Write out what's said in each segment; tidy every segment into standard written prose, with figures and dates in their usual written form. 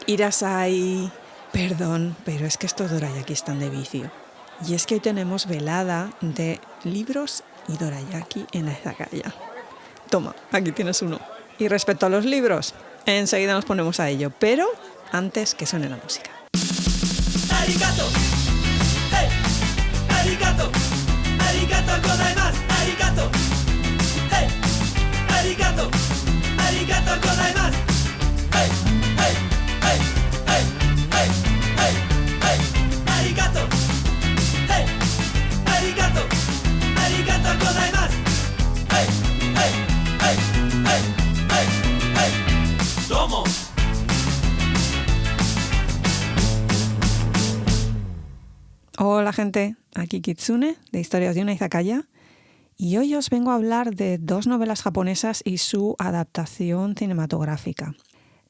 Irasai, perdón, pero es que estos dorayaki están de vicio. Y es que hoy tenemos velada de libros y dorayaki en la izakaya. Toma, aquí tienes uno. Y respecto a los libros, enseguida nos ponemos a ello, pero antes que suene la música. Arigato, hey, arigato, arigato gozaimasu, arigato, hey, arigato, arigato gozaimasu, hey, hey, hey, hey, hey, hey, hey, arigato, hey, arigato, arigato gozaimasu, hey, hey, hey, hey, hey, hey, domo. Hola gente, aquí Kitsune de Historias de una Izakaya y hoy os vengo a hablar de dos novelas japonesas y su adaptación cinematográfica.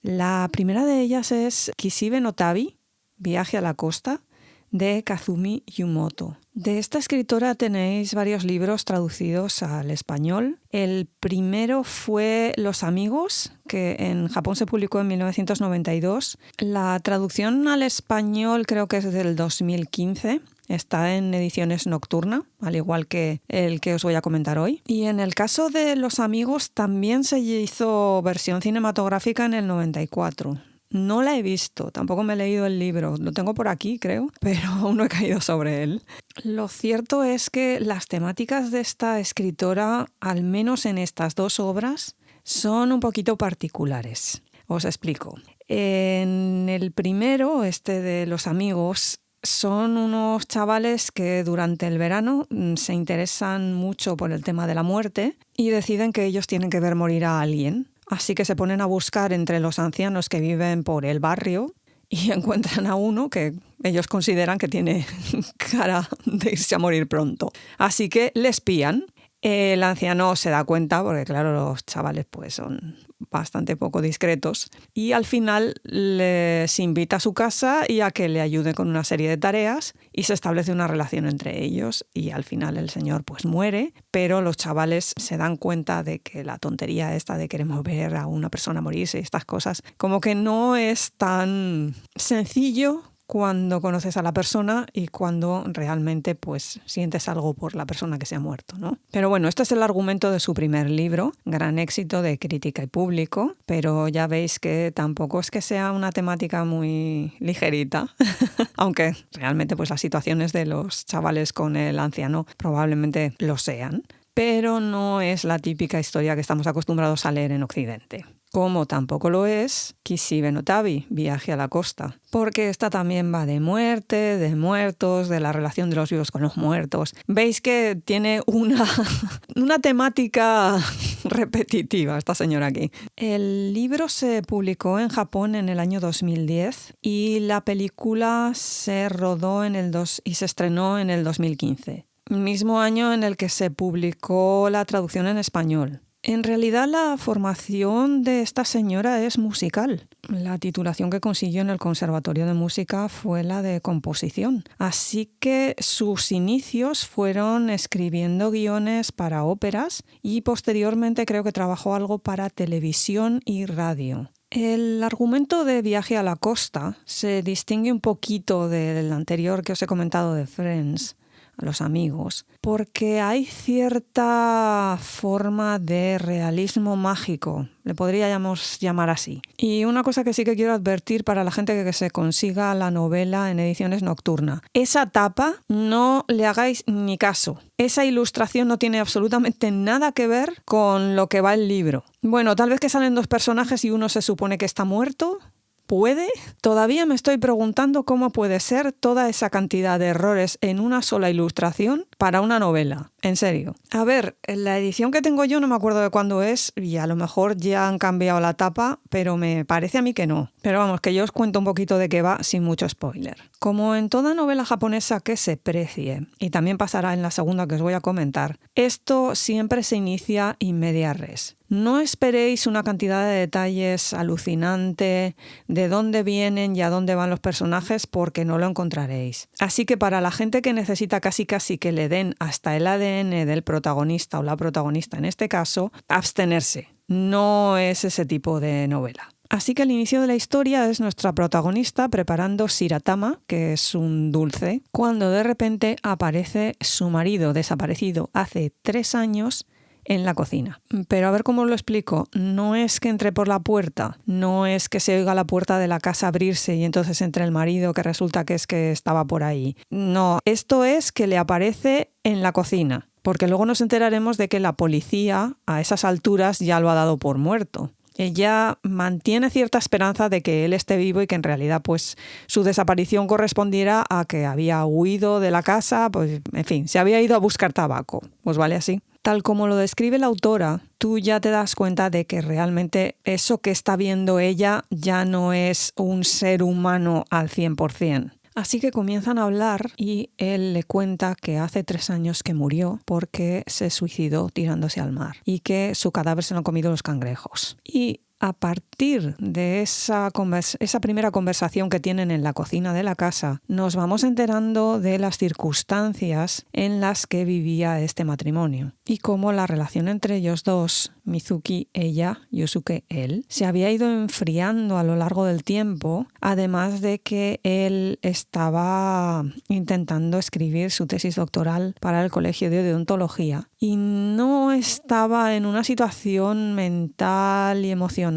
La primera de ellas es Kishibe no Tabi, Viaje a la costa, de Kazumi Yumoto. De esta escritora tenéis varios libros traducidos al español. El primero fue Los amigos, que en Japón se publicó en 1992. La traducción al español creo que es del 2015. Está en ediciones Nocturna, al igual que el que os voy a comentar hoy. Y en el caso de Los amigos también se hizo versión cinematográfica en el 94. No la he visto, tampoco me he leído el libro, lo tengo por aquí creo, pero aún no he caído sobre él. Lo cierto es que las temáticas de esta escritora, al menos en estas dos obras, son un poquito particulares. Os explico. En el primero, este de Los amigos, son unos chavales que durante el verano se interesan mucho por el tema de la muerte y deciden que ellos tienen que ver morir a alguien. Así que se ponen a buscar entre los ancianos que viven por el barrio y encuentran a uno que ellos consideran que tiene cara de irse a morir pronto. Así que le espían. El anciano se da cuenta, porque claro, los chavales pues son bastante poco discretos, y al final les invita a su casa y a que le ayude con una serie de tareas y se establece una relación entre ellos y al final el señor pues muere, pero los chavales se dan cuenta de que la tontería esta de queremos ver a una persona morirse y estas cosas, como que no es tan sencillo cuando conoces a la persona y cuando realmente pues sientes algo por la persona que se ha muerto, ¿no? Pero bueno, este es el argumento de su primer libro, gran éxito de crítica y público, pero ya veis que tampoco es que sea una temática muy ligerita, aunque realmente pues las situaciones de los chavales con el anciano probablemente lo sean, pero no es la típica historia que estamos acostumbrados a leer en Occidente. Como tampoco lo es Kishibe no Tabi, Viaje a la costa, porque esta también va de muerte, de muertos, de la relación de los vivos con los muertos. Veis que tiene una temática repetitiva esta señora aquí. El libro se publicó en Japón en el año 2010 y la película se rodó y se estrenó en el 2015, mismo año en el que se publicó la traducción en español. En realidad la formación de esta señora es musical. La titulación que consiguió en el Conservatorio de Música fue la de composición. Así que sus inicios fueron escribiendo guiones para óperas y posteriormente creo que trabajó algo para televisión y radio. El argumento de Viaje a la costa se distingue un poquito del anterior que os he comentado de Friends, a Los amigos, porque hay cierta forma de realismo mágico, le podríamos llamar así. Y una cosa que sí que quiero advertir para la gente que se consiga la novela en ediciones Nocturna: esa tapa no le hagáis ni caso. Esa ilustración no tiene absolutamente nada que ver con lo que va el libro. Bueno, tal vez que salen dos personajes y uno se supone que está muerto. ¿Puede? Todavía me estoy preguntando cómo puede ser toda esa cantidad de errores en una sola ilustración para una novela. En serio. A ver, la edición que tengo yo no me acuerdo de cuándo es y a lo mejor ya han cambiado la tapa, pero me parece a mí que no. Pero vamos, que yo os cuento un poquito de qué va sin mucho spoiler. Como en toda novela japonesa que se precie, y también pasará en la segunda que os voy a comentar, esto siempre se inicia in media res. No esperéis una cantidad de detalles alucinante de dónde vienen y a dónde van los personajes, porque no lo encontraréis. Así que para la gente que necesita casi que le den hasta el ADN del protagonista o la protagonista en este caso, abstenerse. No es ese tipo de novela. Así que el inicio de la historia es nuestra protagonista preparando shiratama, que es un dulce, cuando de repente aparece su marido desaparecido hace 3 años en la cocina. Pero a ver cómo os lo explico. No es que entre por la puerta, no es que se oiga la puerta de la casa abrirse y entonces entre el marido que resulta que es que estaba por ahí. No, esto es que le aparece en la cocina, porque luego nos enteraremos de que la policía a esas alturas ya lo ha dado por muerto. Ella mantiene cierta esperanza de que él esté vivo y que en realidad pues su desaparición correspondiera a que había huido de la casa, pues en fin, se había ido a buscar tabaco. ¿Os vale así? Tal como lo describe la autora, tú ya te das cuenta de que realmente eso que está viendo ella ya no es un ser humano al 100%. Así que comienzan a hablar y él le cuenta que hace 3 años que murió porque se suicidó tirándose al mar y que su cadáver se lo han comido los cangrejos. Y a partir de esa primera conversación que tienen en la cocina de la casa, nos vamos enterando de las circunstancias en las que vivía este matrimonio y cómo la relación entre ellos dos, Mizuki, ella, Yusuke, él, se había ido enfriando a lo largo del tiempo, además de que él estaba intentando escribir su tesis doctoral para el Colegio de Odontología y no estaba en una situación mental y emocional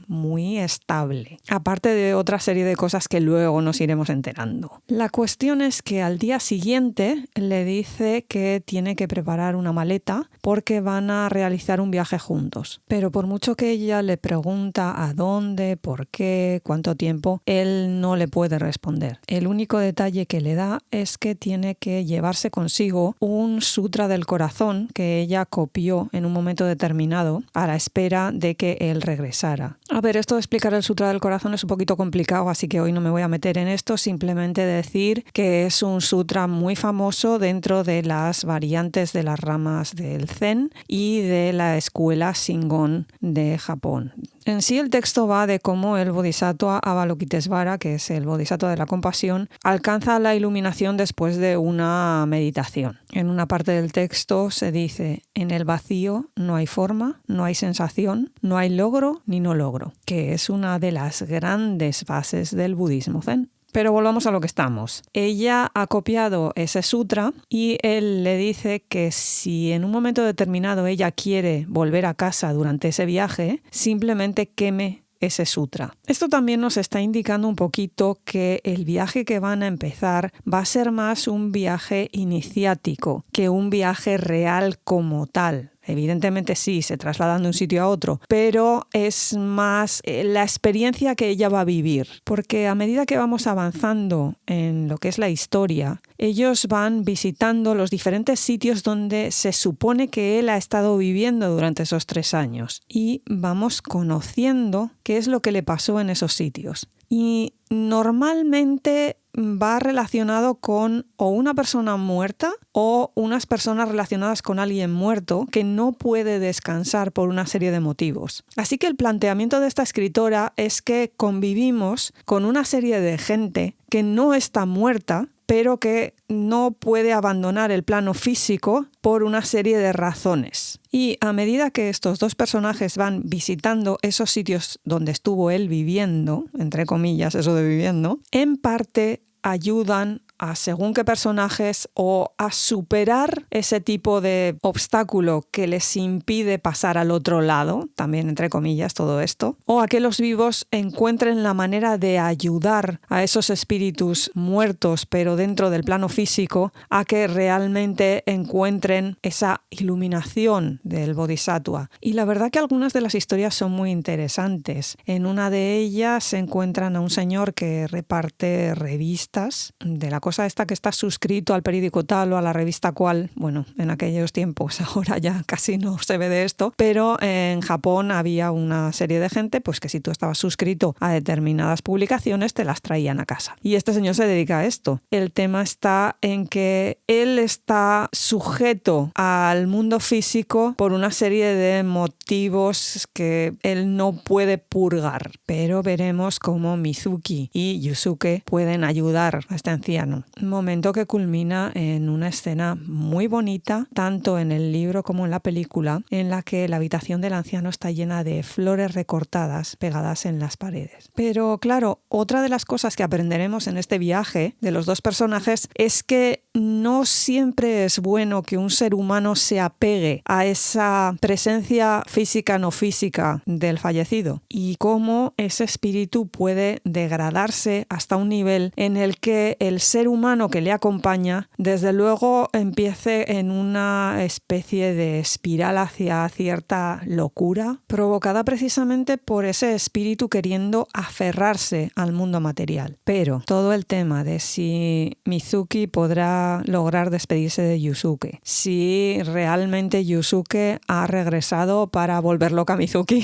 muy estable, aparte de otra serie de cosas que luego nos iremos enterando. La cuestión es que al día siguiente le dice que tiene que preparar una maleta porque van a realizar un viaje juntos. Pero por mucho que ella le pregunta a dónde, por qué, cuánto tiempo, él no le puede responder. El único detalle que le da es que tiene que llevarse consigo un sutra del corazón que ella copió en un momento determinado a la espera de que él regresara. A ver, esto de explicar el sutra del corazón es un poquito complicado, así que hoy no me voy a meter en esto, simplemente decir que es un sutra muy famoso dentro de las variantes de las ramas del Zen y de la escuela Shingon de Japón. En sí el texto va de cómo el Bodhisattva Avalokitesvara, que es el Bodhisattva de la compasión, alcanza la iluminación después de una meditación. En una parte del texto se dice: en el vacío no hay forma, no hay sensación, no hay logro ni no logro, que es una de las grandes fases del budismo zen. Pero volvamos a lo que estamos. Ella ha copiado ese sutra y él le dice que si en un momento determinado ella quiere volver a casa durante ese viaje, simplemente queme ese sutra. Esto también nos está indicando un poquito que el viaje que van a empezar va a ser más un viaje iniciático que un viaje real como tal. Evidentemente sí, se trasladan de un sitio a otro, pero es más la experiencia que ella va a vivir. Porque a medida que vamos avanzando en lo que es la historia, ellos van visitando los diferentes sitios donde se supone que él ha estado viviendo durante esos 3 años. Y vamos conociendo qué es lo que le pasó en esos sitios. Y normalmente va relacionado con o una persona muerta o unas personas relacionadas con alguien muerto que no puede descansar por una serie de motivos. Así que el planteamiento de esta escritora es que convivimos con una serie de gente que no está muerta, pero que no puede abandonar el plano físico por una serie de razones. Y a medida que estos dos personajes van visitando esos sitios donde estuvo él viviendo, entre comillas, eso de viviendo, en parte ayudan a según qué personajes o a superar ese tipo de obstáculo que les impide pasar al otro lado, también entre comillas todo esto, o a que los vivos encuentren la manera de ayudar a esos espíritus muertos pero dentro del plano físico a que realmente encuentren esa iluminación del Bodhisattva. Y la verdad que algunas de las historias son muy interesantes. En una de ellas se encuentran a un señor que reparte revistas de la cosa esta que está suscrito al periódico tal o a la revista cual. Bueno, en aquellos tiempos, ahora ya casi no se ve de esto, pero en Japón había una serie de gente pues que si tú estabas suscrito a determinadas publicaciones te las traían a casa. Y este señor se dedica a esto. El tema está en que él está sujeto al mundo físico por una serie de motivos que él no puede purgar. Pero veremos cómo Mizuki y Yusuke pueden ayudar a este anciano anciano. Un momento que culmina en una escena muy bonita, tanto en el libro como en la película, en la que la habitación del anciano está llena de flores recortadas pegadas en las paredes. Pero claro, otra de las cosas que aprenderemos en este viaje de los dos personajes es que no siempre es bueno que un ser humano se apegue a esa presencia física no física del fallecido y cómo ese espíritu puede degradarse hasta un nivel en el que el ser humano que le acompaña desde luego empiece en una especie de espiral hacia cierta locura provocada precisamente por ese espíritu queriendo aferrarse al mundo material. Pero todo el tema de si Mizuki podrá lograr despedirse de Yusuke, si realmente Yusuke ha regresado para volver loca a Mizuki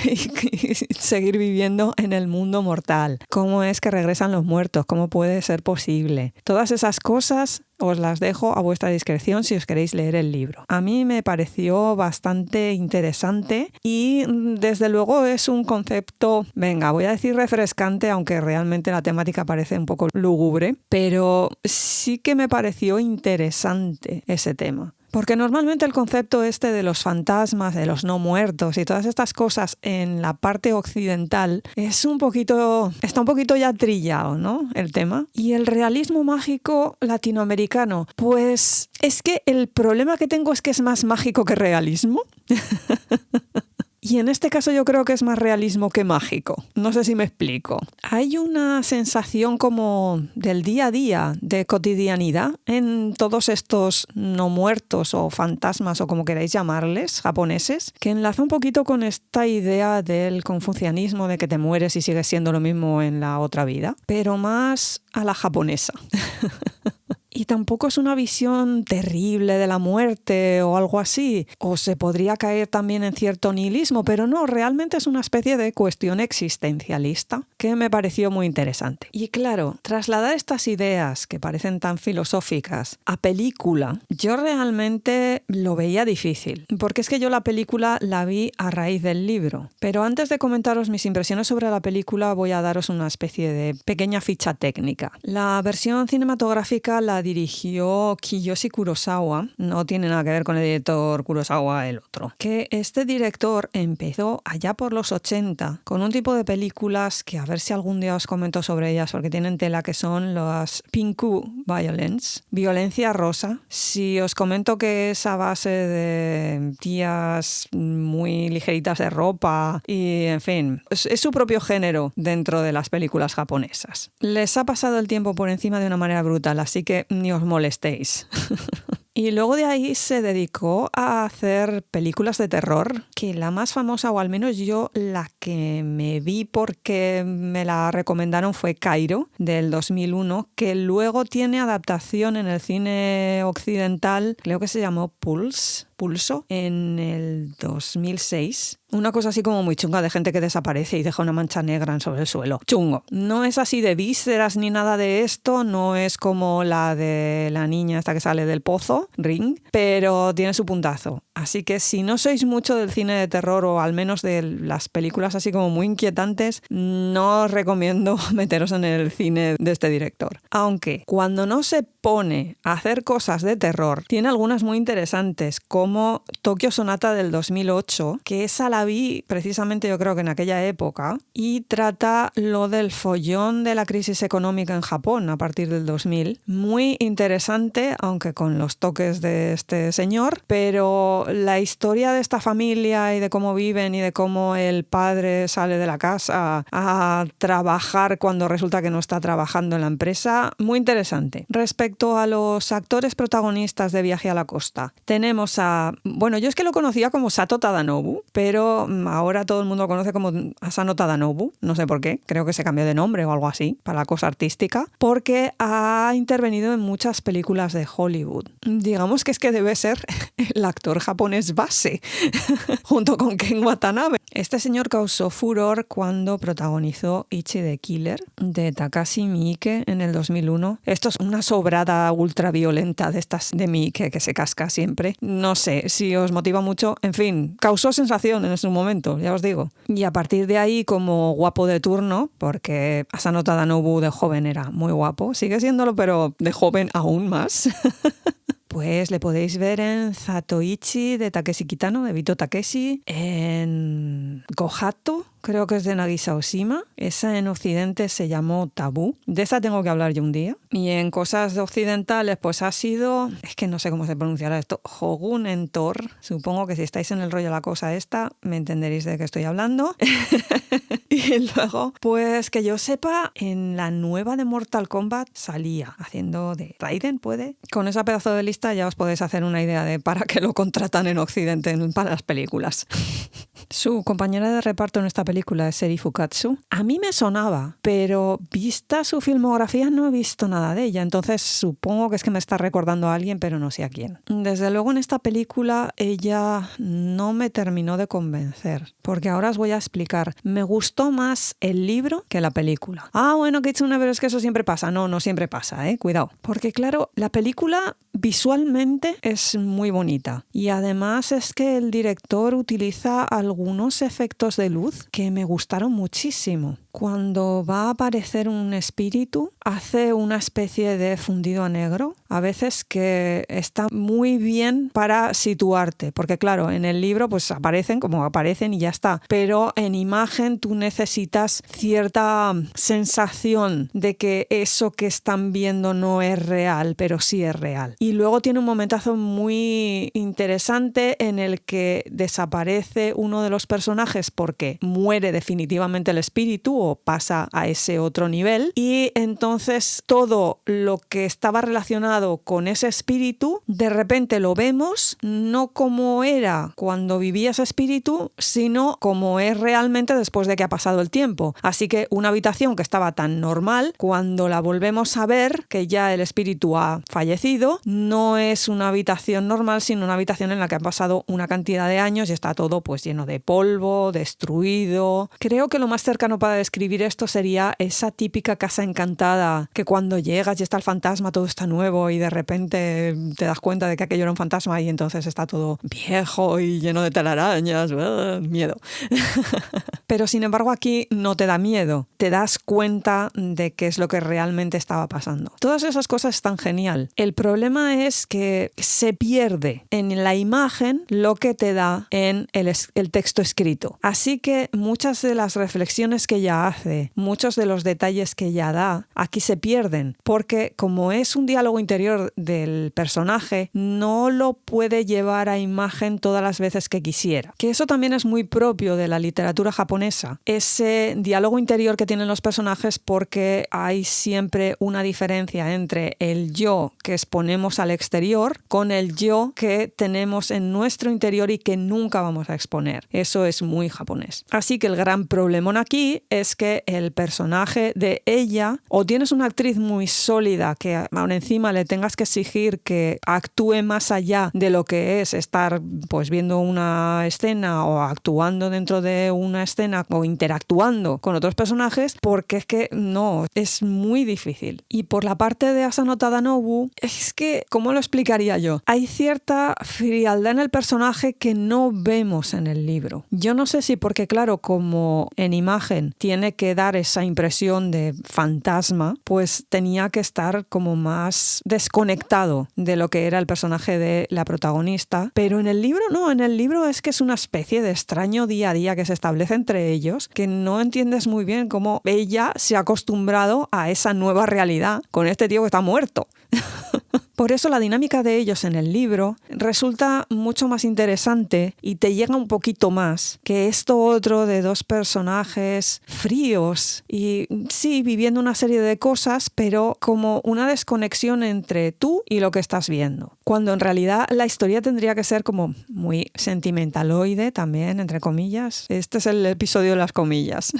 y seguir viviendo en el mundo mortal, cómo es que regresan los muertos, cómo puede ser posible. Todas esas cosas os las dejo a vuestra discreción si os queréis leer el libro. A mí me pareció bastante interesante y desde luego es un concepto, venga, voy a decir refrescante, aunque realmente la temática parece un poco lúgubre, pero sí que me pareció interesante ese tema. Porque normalmente el concepto este de los fantasmas, de los no muertos y todas estas cosas en la parte occidental está un poquito ya trillado, ¿no? El tema. Y el realismo mágico latinoamericano, pues es que el problema que tengo es que es más mágico que realismo. Y en este caso yo creo que es más realismo que mágico. No sé si me explico. Hay una sensación como del día a día, de cotidianidad, en todos estos no muertos o fantasmas o como queráis llamarles, japoneses, que enlaza un poquito con esta idea del confucianismo de que te mueres y sigues siendo lo mismo en la otra vida, pero más a la japonesa. Y tampoco es una visión terrible de la muerte o algo así. O se podría caer también en cierto nihilismo, pero no, realmente es una especie de cuestión existencialista que me pareció muy interesante. Y claro, trasladar estas ideas que parecen tan filosóficas a película, yo realmente lo veía difícil. Porque es que yo la película la vi a raíz del libro. Pero antes de comentaros mis impresiones sobre la película, voy a daros una especie de pequeña ficha técnica. La versión cinematográfica la dirigió Kiyoshi Kurosawa, no tiene nada que ver con el director Kurosawa el otro, que este director empezó allá por los 80 con un tipo de películas que a ver si algún día os comento sobre ellas porque tienen tela, que son las Pinku Violence, violencia rosa. Si os comento que es a base de tías muy ligeritas de ropa y en fin, es su propio género dentro de las películas japonesas. Les ha pasado el tiempo por encima de una manera brutal, así que ni os molestéis. Y luego de ahí se dedicó a hacer películas de terror, que la más famosa, o al menos yo la que me vi porque me la recomendaron, fue Cairo, del 2001, que luego tiene adaptación en el cine occidental, creo que se llamó Pulso, en el 2006. Una cosa así como muy chunga de gente que desaparece y deja una mancha negra sobre el suelo. Chungo. No es así de vísceras ni nada de esto, no es como la de la niña esta que sale del pozo, Ring, pero tiene su puntazo. Así que si no sois mucho del cine de terror o al menos de las películas así como muy inquietantes, no os recomiendo meteros en el cine de este director. Aunque cuando no se pone a hacer cosas de terror, tiene algunas muy interesantes, como Tokyo Sonata del 2008, que esa la vi precisamente yo creo que en aquella época, y trata lo del follón de la crisis económica en Japón a partir del 2000. Muy interesante, aunque con los toques de este señor, pero la historia de esta familia y de cómo viven y de cómo el padre sale de la casa a trabajar cuando resulta que no está trabajando en la empresa, muy interesante. Respecto a los actores protagonistas de Viaje a la Costa, tenemos bueno, yo es que lo conocía como Sato Tadanobu, pero ahora todo el mundo lo conoce como Asano Tadanobu, no sé por qué, creo que se cambió de nombre o algo así para la cosa artística, porque ha intervenido en muchas películas de Hollywood. Digamos que es que debe ser el actor japonés base, junto con Ken Watanabe. Este señor causó furor cuando protagonizó Ichi the Killer de Takashi Miike en el 2001. Esto es una sobrada ultraviolenta de estas de Miike que se casca siempre. No sé si os motiva mucho. En fin, causó sensación en en su momento, ya os digo. Y a partir de ahí, como guapo de turno, porque Asano Tadanobu de joven era muy guapo, sigue siéndolo, pero de joven aún más. Pues le podéis ver en Zatoichi de Takeshi Kitano, de Bito Takeshi, en Gohato, creo que es de Nagisa Oshima. Esa en Occidente se llamó Tabú. De esa tengo que hablar yo un día. Y en cosas occidentales, pues ha sido, es que no sé cómo se pronunciará esto, Hogun Entor. Supongo que si estáis en el rollo de la cosa esta, me entenderéis de qué estoy hablando. Y luego, pues que yo sepa, en la nueva de Mortal Kombat salía haciendo de Raiden, ¿puede? Con esa pedazo de lista ya os podéis hacer una idea de para qué lo contratan en Occidente para las películas. Su compañera de reparto en esta película es Seri Fukatsu. A mí me sonaba, pero vista su filmografía no he visto nada de ella, entonces supongo que es que me está recordando a alguien, pero no sé a quién. Desde luego en esta película ella no me terminó de convencer, porque ahora os voy a explicar. Me gustó más el libro que la película. Ah, bueno, Kitsune, pero es que eso siempre pasa. No, no siempre pasa, cuidado. Porque claro, la película visualmente es muy bonita y además es que el director utiliza algunos efectos de luz que me gustaron muchísimo. Cuando va a aparecer un espíritu, hace una especie de fundido a negro, a veces que está muy bien para situarte, porque claro, en el libro pues aparecen como aparecen y ya está, pero en imagen tú necesitas cierta sensación de que eso que están viendo no es real, pero sí es real. Y luego tiene un momentazo muy interesante en el que desaparece uno de los personajes porque muere definitivamente el espíritu o pasa a ese otro nivel, y entonces todo lo que estaba relacionado con ese espíritu de repente lo vemos no como era cuando vivía ese espíritu, sino como es realmente después de que ha pasado el tiempo. Así que una habitación que estaba tan normal, cuando la volvemos a ver, que ya el espíritu ha fallecido, no es una habitación normal, sino una habitación en la que ha pasado una cantidad de años y está todo pues lleno de polvo, destruido. Creo que lo más cercano para describir esto sería esa típica casa encantada que cuando llegas y está el fantasma, todo está nuevo y de repente te das cuenta de que aquello era un fantasma y entonces está todo viejo y lleno de telarañas. Miedo. Pero sin embargo aquí no te da miedo, te das cuenta de qué es lo que realmente estaba pasando. Todas esas cosas están genial. El problema es que se pierde en la imagen lo que te da en el texto escrito. Así que muchas de las reflexiones que ella hace, muchos de los detalles que ella da, aquí se pierden, porque como es un diálogo interior del personaje, no lo puede llevar a imagen todas las veces que quisiera. Que eso también es muy propio de la literatura japonesa, ese diálogo interior que tienen los personajes, porque hay siempre una diferencia entre el yo que exponemos al exterior con el yo que tenemos en nuestro interior y que nunca vamos a exponer. Eso es muy japonés. Así que el gran problemón aquí es que el personaje de ella, o tienes una actriz muy sólida que aún encima le tengas que exigir que actúe más allá de lo que es estar pues viendo una escena o actuando dentro de una escena o interactuando con otros personajes, porque es que no, es muy difícil. Y por la parte de Asano Tadanobu, es que, ¿cómo lo explicaría yo? Hay cierta frialdad en el personaje que no vemos en el libro. Yo no sé si porque, claro, como en imagen tiene que dar esa impresión de fantasma, pues tenía que estar como más desconectado de lo que era el personaje de la protagonista, pero en el libro no, en el libro es que es una especie de extraño día a día que se establece entre ellos, que no entiendes muy bien cómo ella se ha acostumbrado a esa nueva realidad con este tío que está muerto. Por eso la dinámica de ellos en el libro resulta mucho más interesante y te llega un poquito más que esto otro de dos personajes fríos y sí, viviendo una serie de cosas, pero como una desconexión entre tú y lo que estás viendo. Cuando en realidad la historia tendría que ser como muy sentimentaloide también, entre comillas. Este es el episodio de las comillas.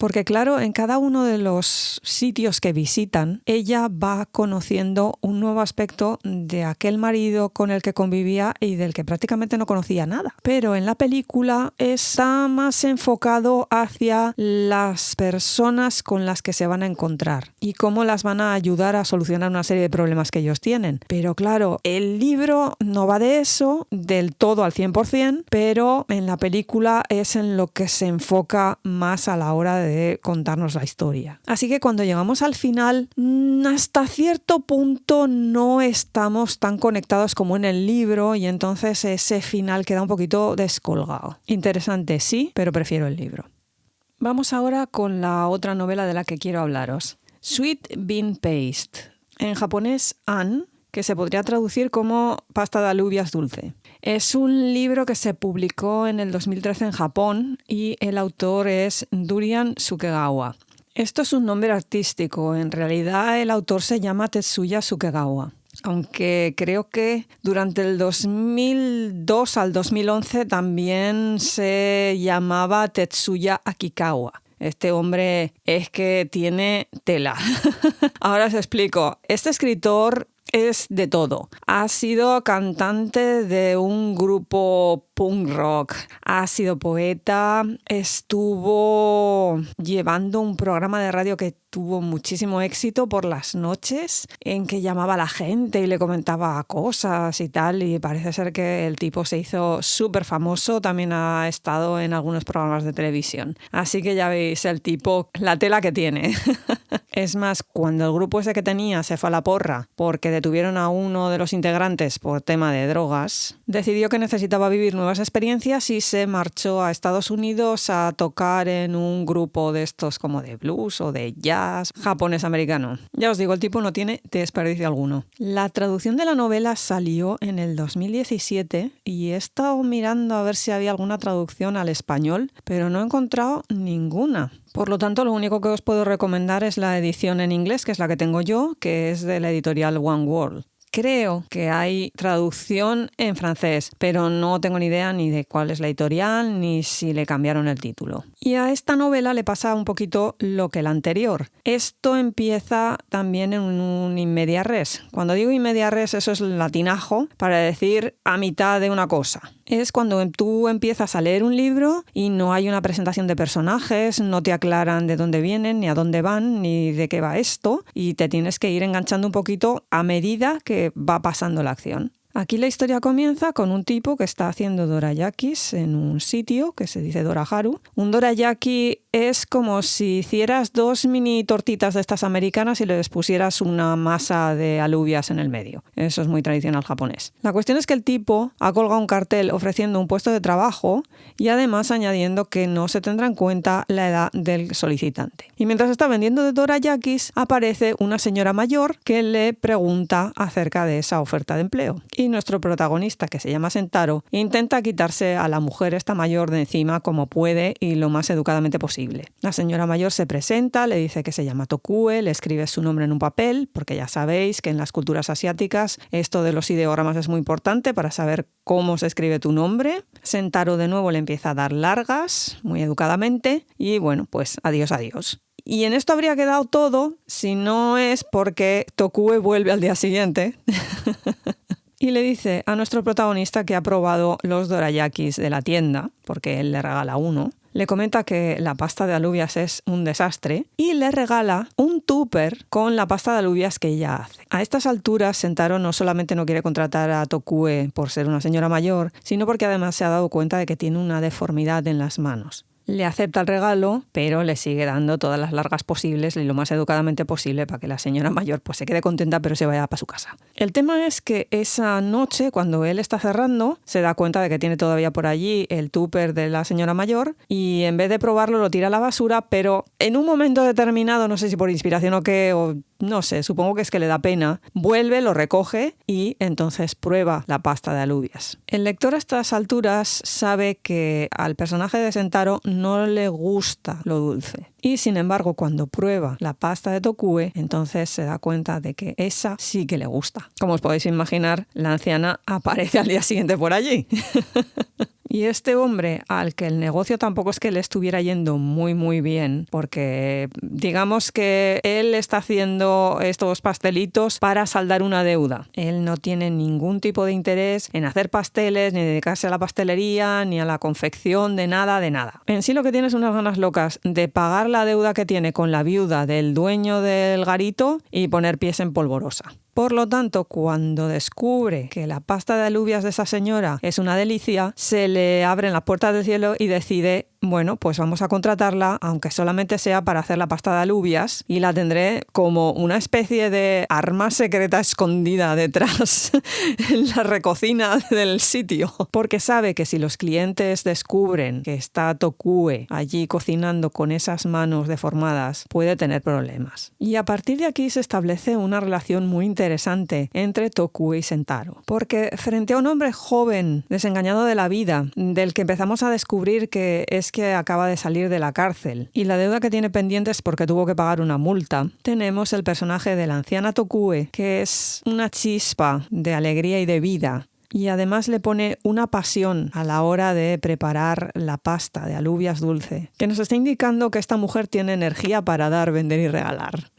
Porque claro, en cada uno de los sitios que visitan, ella va conociendo un nuevo aspecto de aquel marido con el que convivía y del que prácticamente no conocía nada. Pero en la película está más enfocado hacia las personas con las que se van a encontrar y cómo las van a ayudar a solucionar una serie de problemas que ellos tienen. Pero claro, el libro no va de eso del todo al 100%, pero en la película es en lo que se enfoca más a la hora de contarnos la historia. Así que cuando llegamos al final, hasta cierto punto no estamos tan conectados como en el libro y entonces ese final queda un poquito descolgado. Interesante, sí, pero prefiero el libro. Vamos ahora con la otra novela de la que quiero hablaros. Sweet Bean Paste. En japonés, an, que se podría traducir como pasta de alubias dulce. Es un libro que se publicó en el 2013 en Japón y el autor es Durian Sukegawa. Esto es un nombre artístico. En realidad el autor se llama Tetsuya Sukegawa. Aunque creo que durante el 2002 al 2011 también se llamaba Tetsuya Akikawa. Este hombre es que tiene tela. Ahora os explico. Este escritor es de todo. Ha sido cantante de un grupo punk rock, ha sido poeta, estuvo llevando un programa de radio que tuvo muchísimo éxito por las noches, en que llamaba a la gente y le comentaba cosas y tal, y parece ser que el tipo se hizo súper famoso, también ha estado en algunos programas de televisión. Así que ya veis el tipo, la tela que tiene. Es más, cuando el grupo ese que tenía se fue a la porra porque detuvieron a uno de los integrantes por tema de drogas, decidió que necesitaba vivir nuevas experiencias y se marchó a Estados Unidos a tocar en un grupo de estos como de blues o de jazz japonés-americano. Ya os digo, el tipo no tiene desperdicio alguno. La traducción de la novela salió en el 2017 y he estado mirando a ver si había alguna traducción al español, pero no he encontrado ninguna. Por lo tanto, lo único que os puedo recomendar es la edición en inglés, que es la que tengo yo, que es de la editorial One World. Creo que hay traducción en francés, pero no tengo ni idea ni de cuál es la editorial ni si le cambiaron el título. Y a esta novela le pasa un poquito lo que la anterior. Esto empieza también en un in media res. Cuando digo in media res, eso es latinajo para decir a mitad de una cosa. Es cuando tú empiezas a leer un libro y no hay una presentación de personajes, no te aclaran de dónde vienen, ni a dónde van, ni de qué va esto, y te tienes que ir enganchando un poquito a medida que va pasando la acción. Aquí la historia comienza con un tipo que está haciendo dorayakis en un sitio que se dice doraharu. Un dorayaki es como si hicieras 2 mini tortitas de estas americanas y les pusieras una masa de alubias en el medio. Eso es muy tradicional japonés. La cuestión es que el tipo ha colgado un cartel ofreciendo un puesto de trabajo y además añadiendo que no se tendrá en cuenta la edad del solicitante. Y mientras está vendiendo de dorayakis, aparece una señora mayor que le pregunta acerca de esa oferta de empleo. Y nuestro protagonista, que se llama Sentaro, intenta quitarse a la mujer esta mayor de encima como puede y lo más educadamente posible. La señora mayor se presenta, le dice que se llama Tokue, le escribe su nombre en un papel, porque ya sabéis que en las culturas asiáticas esto de los ideogramas es muy importante para saber cómo se escribe tu nombre. Sentaro de nuevo le empieza a dar largas, muy educadamente, y bueno, pues adiós, adiós. Y en esto habría quedado todo si no es porque Tokue vuelve al día siguiente y le dice a nuestro protagonista que ha probado los dorayakis de la tienda, porque él le regala uno. Le comenta que la pasta de alubias es un desastre y le regala un tupper con la pasta de alubias que ella hace. A estas alturas, Sentaro no solamente no quiere contratar a Tokue por ser una señora mayor, sino porque además se ha dado cuenta de que tiene una deformidad en las manos. Le acepta el regalo, pero le sigue dando todas las largas posibles y lo más educadamente posible para que la señora mayor pues se quede contenta pero se vaya para su casa. El tema es que esa noche, cuando él está cerrando, se da cuenta de que tiene todavía por allí el tupper de la señora mayor y en vez de probarlo lo tira a la basura, pero en un momento determinado, no sé si por inspiración o qué, o no sé, supongo que es que le da pena, vuelve, lo recoge y entonces prueba la pasta de alubias. El lector a estas alturas sabe que al personaje de Sentaro no le gusta lo dulce. Y sin embargo, cuando prueba la pasta de Tokue, entonces se da cuenta de que esa sí que le gusta. Como os podéis imaginar, la anciana aparece al día siguiente por allí. Y este hombre, al que el negocio tampoco es que le estuviera yendo muy muy bien, porque digamos que él está haciendo estos pastelitos para saldar una deuda. Él no tiene ningún tipo de interés en hacer pasteles, ni dedicarse a la pastelería, ni a la confección de nada, de nada. En sí lo que tiene es unas ganas locas de pagar la deuda que tiene con la viuda del dueño del garito y poner pies en polvorosa. Por lo tanto, cuando descubre que la pasta de alubias de esa señora es una delicia, se le abren las puertas del cielo y decide, bueno, pues vamos a contratarla, aunque solamente sea para hacer la pasta de alubias, y la tendré como una especie de arma secreta escondida detrás en la recocina del sitio. Porque sabe que si los clientes descubren que está Tokue allí cocinando con esas manos deformadas, puede tener problemas. Y a partir de aquí se establece una relación muy interesante entre Tokue y Sentaro. Porque frente a un hombre joven, desengañado de la vida, del que empezamos a descubrir que es que acaba de salir de la cárcel y la deuda que tiene pendiente es porque tuvo que pagar una multa, tenemos el personaje de la anciana Tokue, que es una chispa de alegría y de vida. Y además le pone una pasión a la hora de preparar la pasta de alubias dulce, que nos está indicando que esta mujer tiene energía para dar, vender y regalar.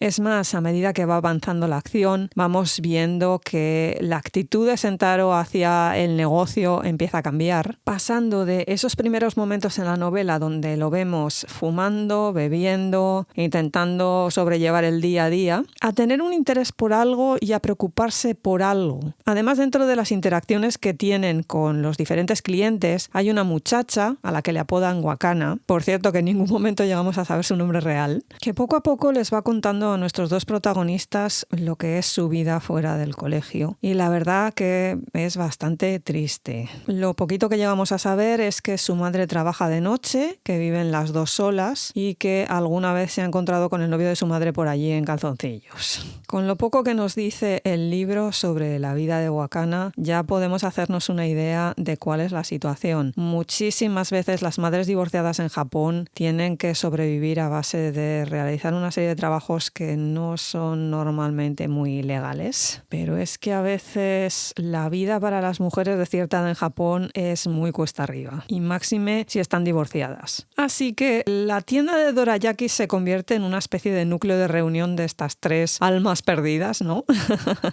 Es más, a medida que va avanzando la acción, vamos viendo que la actitud de Sentaro hacia el negocio empieza a cambiar, pasando de esos primeros momentos en la novela donde lo vemos fumando, bebiendo, intentando sobrellevar el día a día, a tener un interés por algo y a preocuparse por algo. Además, dentro de las interacciones que tienen con los diferentes clientes, hay una muchacha a la que le apodan Wakana, por cierto que en ningún momento llegamos a saber su nombre real, que poco a poco les va contando a nuestros dos protagonistas lo que es su vida fuera del colegio. Y la verdad que es bastante triste. Lo poquito que llegamos a saber es que su madre trabaja de noche, que viven las dos solas y que alguna vez se ha encontrado con el novio de su madre por allí en calzoncillos. Con lo poco que nos dice el libro sobre la vida de Wakana, ya podemos hacernos una idea de cuál es la situación. Muchísimas veces las madres divorciadas en Japón tienen que sobrevivir a base de realizar una serie de trabajos que no son normalmente muy legales, pero es que a veces la vida para las mujeres de cierta edad en Japón es muy cuesta arriba, y máxime si están divorciadas. Así que la tienda de dorayaki se convierte en una especie de núcleo de reunión de estas tres almas perdidas, ¿no?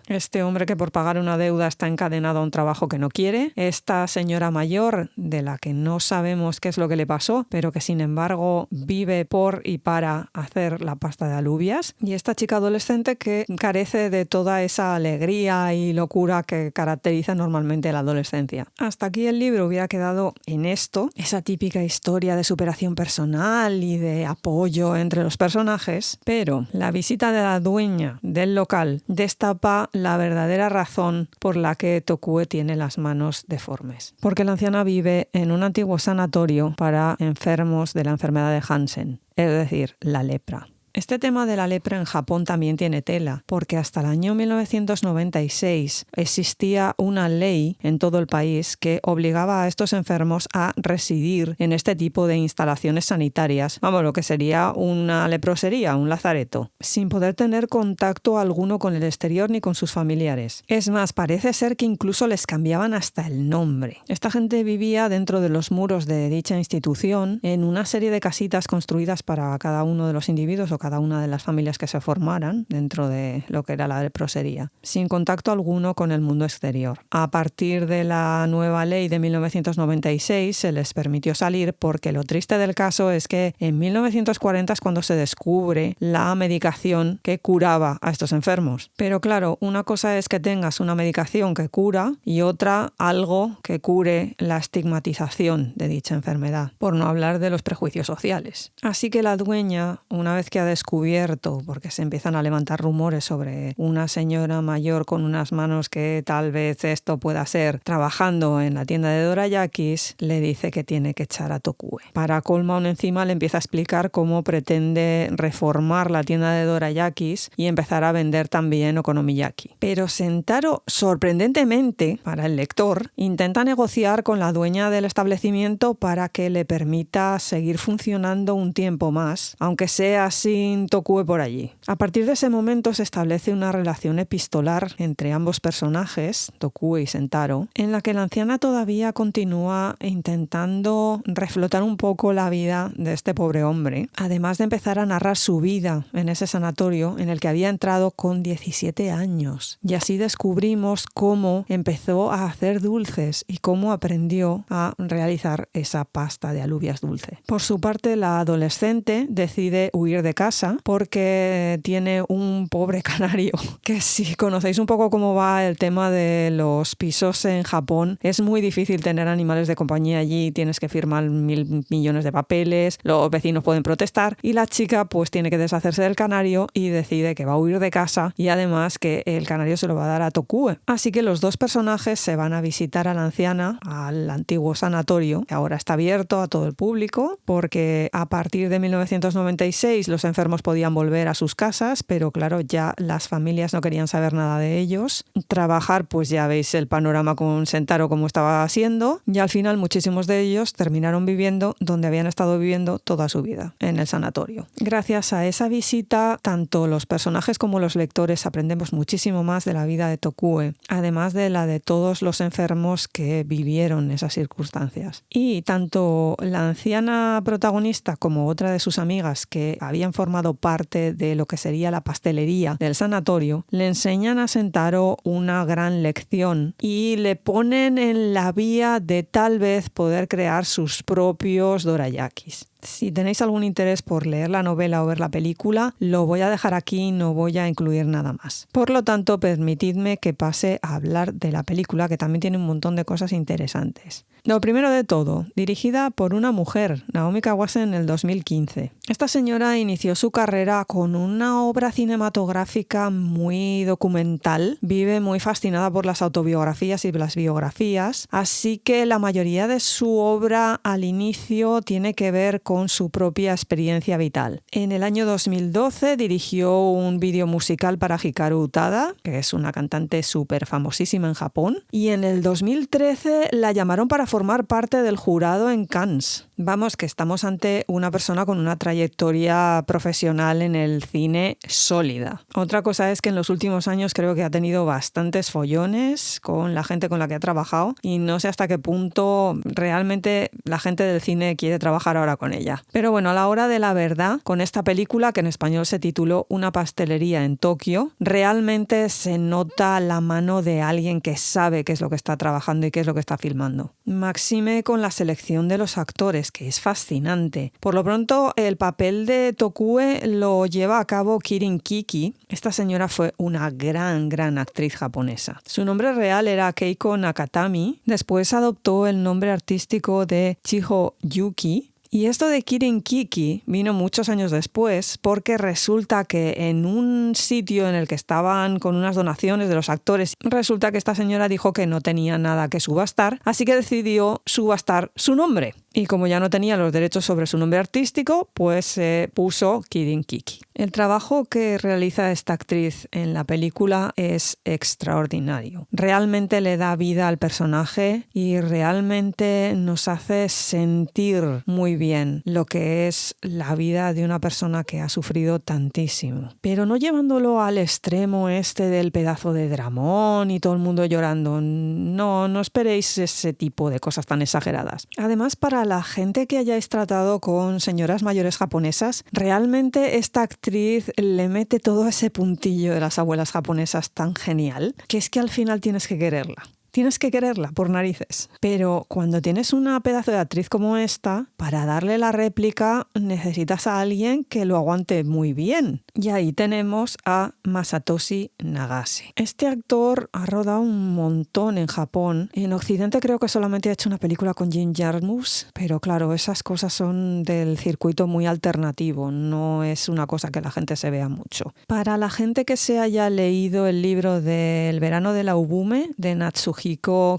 Este hombre que por pagar una deuda está encadenado a un trabajo que no quiere, esta señora mayor de la que no sabemos qué es lo que le pasó, pero que sin embargo vive por y para hacer la pasta de alubias, y esta chica adolescente que carece de toda esa alegría y locura que caracteriza normalmente la adolescencia. Hasta aquí el libro hubiera quedado en esto, esa típica historia de superación personal y de apoyo entre los personajes, pero la visita de la dueña del local destapa la verdadera razón por la que Tokue tiene las manos deformes. Porque la anciana vive en un antiguo sanatorio para enfermos de la enfermedad de Hansen, es decir, la lepra. Este tema de la lepra en Japón también tiene tela, porque hasta el año 1996 existía una ley en todo el país que obligaba a estos enfermos a residir en este tipo de instalaciones sanitarias, vamos, lo que sería una leprosería, un lazareto, sin poder tener contacto alguno con el exterior ni con sus familiares. Es más, parece ser que incluso les cambiaban hasta el nombre. Esta gente vivía dentro de los muros de dicha institución en una serie de casitas construidas para cada uno de los individuos o cada una de las familias que se formaran dentro de lo que era la leprosería, sin contacto alguno con el mundo exterior. A partir de la nueva ley de 1996 se les permitió salir, porque lo triste del caso es que en 1940 es cuando se descubre la medicación que curaba a estos enfermos. Pero claro, una cosa es que tengas una medicación que cura y otra algo que cure la estigmatización de dicha enfermedad, por no hablar de los prejuicios sociales. Así que la dueña, una vez que ha descubierto, porque se empiezan a levantar rumores sobre una señora mayor con unas manos que tal vez esto pueda ser trabajando en la tienda de dorayakis, le dice que tiene que echar a Tokue. Para colmo aún encima le empieza a explicar cómo pretende reformar la tienda de dorayakis y empezar a vender también okonomiyaki. Pero Sentaro, sorprendentemente para el lector, intenta negociar con la dueña del establecimiento para que le permita seguir funcionando un tiempo más, aunque sea sin sin Tokue por allí. A partir de ese momento se establece una relación epistolar entre ambos personajes, Tokue y Sentaro, en la que la anciana todavía continúa intentando reflotar un poco la vida de este pobre hombre, además de empezar a narrar su vida en ese sanatorio en el que había entrado con 17 años. Y así descubrimos cómo empezó a hacer dulces y cómo aprendió a realizar esa pasta de alubias dulce. Por su parte, la adolescente decide huir de casa porque tiene un pobre canario, que si conocéis un poco cómo va el tema de los pisos en Japón, es muy difícil tener animales de compañía allí, tienes que firmar 1.000 millones de papeles, los vecinos pueden protestar y la chica pues tiene que deshacerse del canario y decide que va a huir de casa y además que el canario se lo va a dar a Tokue. Así que los dos personajes se van a visitar a la anciana, al antiguo sanatorio, que ahora está abierto a todo el público porque a partir de 1996 los enfermos podían volver a sus casas, pero claro, ya las familias no querían saber nada de ellos. Trabajar, pues ya veis el panorama con Sentaro como estaba siendo, y al final muchísimos de ellos terminaron viviendo donde habían estado viviendo toda su vida, en el sanatorio. Gracias a esa visita, tanto los personajes como los lectores aprendemos muchísimo más de la vida de Tokue, además de la de todos los enfermos que vivieron esas circunstancias. Y tanto la anciana protagonista como otra de sus amigas que habían formado parte de lo que sería la pastelería del sanatorio, le enseñan a Sentaro una gran lección y le ponen en la vía de tal vez poder crear sus propios dorayakis. Si tenéis algún interés por leer la novela o ver la película, lo voy a dejar aquí, no voy a incluir nada más. Por lo tanto, permitidme que pase a hablar de la película, que también tiene un montón de cosas interesantes. Lo primero de todo, dirigida por una mujer, Naomi Kawase, en el 2015. Esta señora inició su carrera con una obra cinematográfica muy documental, vive muy fascinada por las autobiografías y las biografías, así que la mayoría de su obra al inicio tiene que ver con su propia experiencia vital. En el año 2012 dirigió un vídeo musical para Hikaru Utada, que es una cantante súper famosísima en Japón, y en el 2013 la llamaron para formar parte del jurado en Cannes. Vamos, que estamos ante una persona con una trayectoria profesional en el cine sólida. Otra cosa es que en los últimos años creo que ha tenido bastantes follones con la gente con la que ha trabajado y no sé hasta qué punto realmente la gente del cine quiere trabajar ahora con ella. Pero bueno, a la hora de la verdad, con esta película, que en español se tituló Una pastelería en Tokio, realmente se nota la mano de alguien que sabe qué es lo que está trabajando y qué es lo que está filmando. Máxime con la selección de los actores, que es fascinante. Por lo pronto, el papel de Tokue lo lleva a cabo Kirin Kiki. Esta señora fue una gran actriz japonesa. Su nombre real era Keiko Nakatami. Después adoptó el nombre artístico de Chiho Yuki. Y esto de Kirin Kiki vino muchos años después porque resulta que en un sitio en el que estaban con unas donaciones de los actores, resulta que esta señora dijo que no tenía nada que subastar, así que decidió subastar su nombre. Y como ya no tenía los derechos sobre su nombre artístico, pues se puso Kirin Kiki. El trabajo que realiza esta actriz en la película es extraordinario. Realmente le da vida al personaje y realmente nos hace sentir muy bien lo que es la vida de una persona que ha sufrido tantísimo. Pero no llevándolo al extremo este del pedazo de dramón y todo el mundo llorando. No esperéis ese tipo de cosas tan exageradas. Además, para la gente que hayáis tratado con señoras mayores japonesas, realmente esta actriz le mete todo ese puntillo de las abuelas japonesas tan genial, que es que al final tienes que quererla. Tienes que quererla por narices. Pero cuando tienes una pedazo de actriz como esta, para darle la réplica necesitas a alguien que lo aguante muy bien. Y ahí tenemos a Masatoshi Nagase. Este actor ha rodado un montón en Japón. En Occidente creo que solamente ha hecho una película con Jim Jarmusch, pero claro, esas cosas son del circuito muy alternativo, no es una cosa que la gente se vea mucho. Para la gente que se haya leído el libro del verano de la Ubume, de Natsuhiko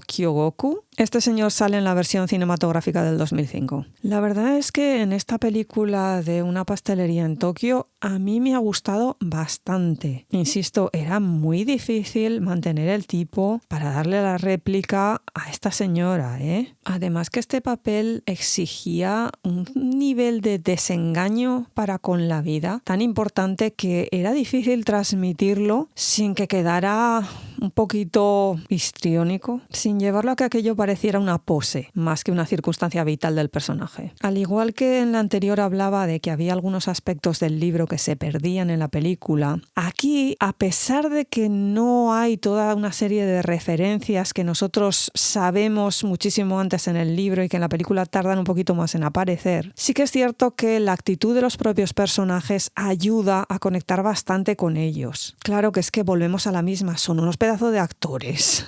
Kyogoku, Este señor sale en la versión cinematográfica del 2005. La verdad es que en esta película de una pastelería en Tokio a mí me ha gustado bastante. Insisto, era muy difícil mantener el tipo para darle la réplica a esta señora, ¿eh? Además que este papel exigía un nivel de desengaño para con la vida tan importante que era difícil transmitirlo sin que quedara un poquito histriónico, sin llevarlo a que aquello pareciera una pose más que una circunstancia vital del personaje. Al igual que en la anterior hablaba de que había algunos aspectos del libro que se perdían en la película, aquí, a pesar de que no hay toda una serie de referencias que nosotros sabemos muchísimo antes en el libro y que en la película tardan un poquito más en aparecer, sí que es cierto que la actitud de los propios personajes ayuda a conectar bastante con ellos. Claro que es que volvemos a la misma, son unos pedazos de actores.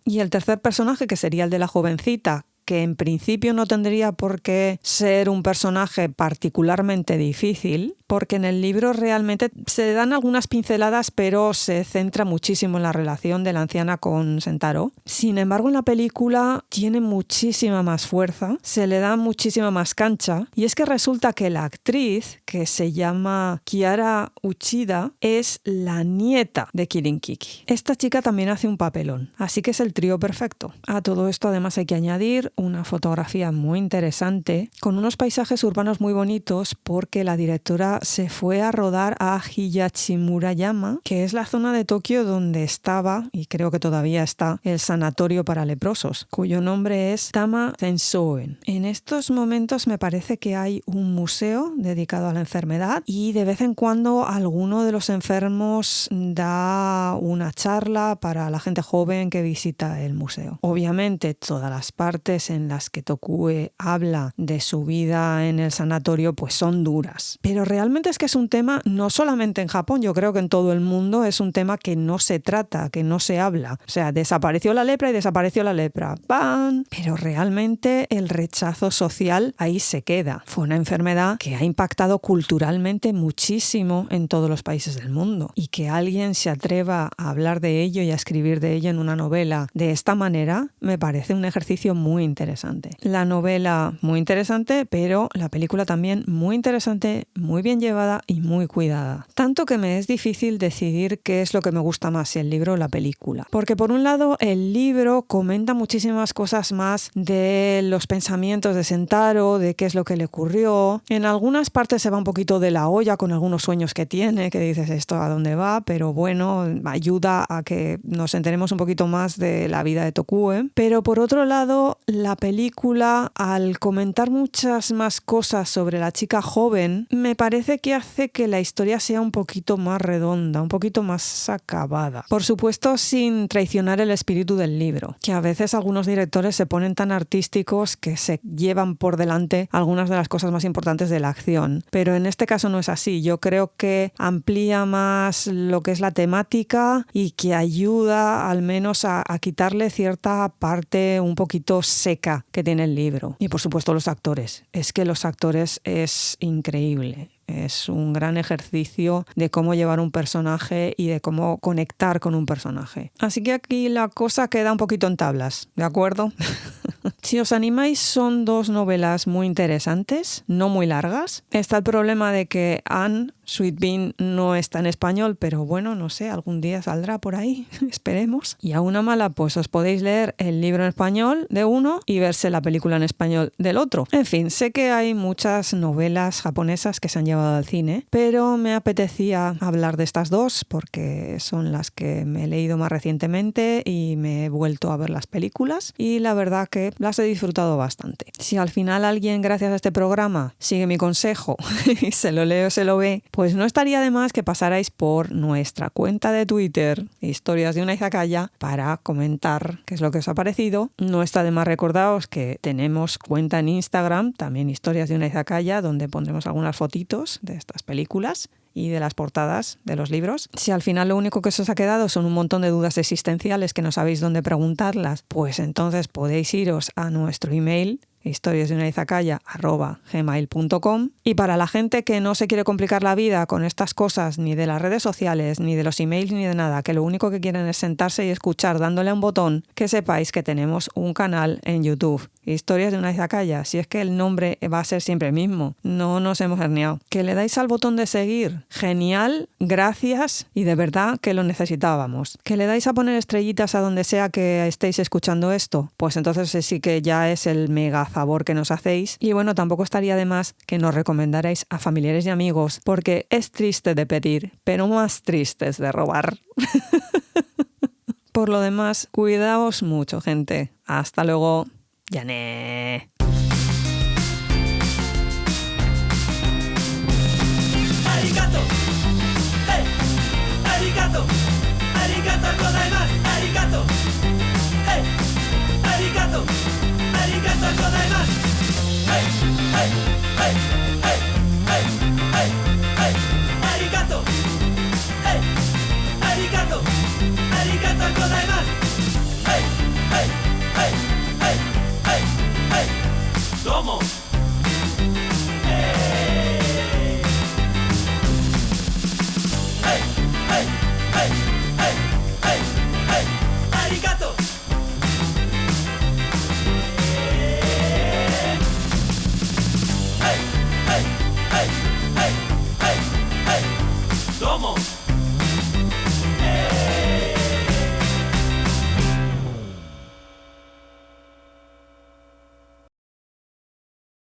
Y el tercer personaje, que sería el de la jovencita, que en principio no tendría por qué ser un personaje particularmente difícil, porque en el libro realmente se dan algunas pinceladas, pero se centra muchísimo en la relación de la anciana con Sentaro. Sin embargo, en la película tiene muchísima más fuerza, se le da muchísima más cancha, y es que resulta que la actriz, que se llama Kiara Uchida, es la nieta de Kirin Kiki. Esta chica también hace un papelón, así que es el trío perfecto. A todo esto además hay que añadir una fotografía muy interesante, con unos paisajes urbanos muy bonitos, porque la directora se fue a rodar a Hiyachimurayama, que es la zona de Tokio donde estaba, y creo que todavía está, el sanatorio para leprosos, cuyo nombre es Tama Sensoen. En estos momentos me parece que hay un museo dedicado a la enfermedad y de vez en cuando alguno de los enfermos da una charla para la gente joven que visita el museo. Obviamente todas las partes en las que Tokue habla de su vida en el sanatorio pues son duras, pero realmente es que es un tema no solamente en Japón, yo creo que en todo el mundo es un tema que no se trata, que no se habla. O sea, desapareció la lepra y desapareció la lepra. ¡Pam! Pero realmente el rechazo social ahí se queda. Fue una enfermedad que ha impactado culturalmente muchísimo en todos los países del mundo. Y que alguien se atreva a hablar de ello y a escribir de ello en una novela de esta manera, me parece un ejercicio muy interesante. La novela muy interesante, pero la película también muy interesante, muy bien llevada y muy cuidada. Tanto que me es difícil decidir qué es lo que me gusta más, si el libro o la película. Porque por un lado el libro comenta muchísimas cosas más de los pensamientos de Sentaro, de qué es lo que le ocurrió. En algunas partes se va un poquito de la olla con algunos sueños que tiene, que dices esto a dónde va, pero bueno, ayuda a que nos enteremos un poquito más de la vida de Tokue. Pero por otro lado, la película, al comentar muchas más cosas sobre la chica joven, me parece que hace que la historia sea un poquito más redonda, un poquito más acabada. Por supuesto, sin traicionar el espíritu del libro, que a veces algunos directores se ponen tan artísticos que se llevan por delante algunas de las cosas más importantes de la acción. Pero en este caso no es así. Yo creo que amplía más lo que es la temática y que ayuda al menos a quitarle cierta parte un poquito seca que tiene el libro. Y por supuesto los actores. Es que los actores es increíble. Es un gran ejercicio de cómo llevar un personaje y de cómo conectar con un personaje. Así que aquí la cosa queda un poquito en tablas, ¿de acuerdo? Si os animáis, son dos novelas muy interesantes, no muy largas. Está el problema de que Anne, Sweet Bean, no está en español, pero bueno, no sé, algún día saldrá por ahí, esperemos. Y a una mala, pues os podéis leer el libro en español de uno y verse la película en español del otro. En fin, sé que hay muchas novelas japonesas que se han llevado al cine, pero me apetecía hablar de estas dos porque son las que me he leído más recientemente y me he vuelto a ver las películas y la verdad que las he disfrutado bastante. Si al final alguien, gracias a este programa, sigue mi consejo y se lo lee o se lo ve, pues no estaría de más que pasarais por nuestra cuenta de Twitter, Historias de una Izakaya, para comentar qué es lo que os ha parecido. No está de más recordaros que tenemos cuenta en Instagram, también Historias de una Izakaya, donde pondremos algunas fotitos de estas películas y de las portadas de los libros. Si al final lo único que os ha quedado son un montón de dudas existenciales que no sabéis dónde preguntarlas, pues entonces podéis iros a nuestro email historiasdeunaizakaya@gmail.com. Y para la gente que no se quiere complicar la vida con estas cosas, ni de las redes sociales, ni de los emails, ni de nada, que lo único que quieren es sentarse y escuchar dándole a un botón, que sepáis que tenemos un canal en YouTube, Historias de una Izakaya, si es que el nombre va a ser siempre el mismo, no nos hemos herniado. Que le dais al botón de seguir, genial, gracias, y de verdad que lo necesitábamos. Que le dais a poner estrellitas a donde sea que estéis escuchando esto, pues entonces sí que ya es el mega favor que nos hacéis. Y bueno, tampoco estaría de más que nos recomendarais a familiares y amigos, porque es triste de pedir, pero más triste es de robar. Por lo demás, cuidaos mucho, gente. Hasta luego. ¡Yané! Arigato, hey, arigato, arigato gozaimasu, arigato.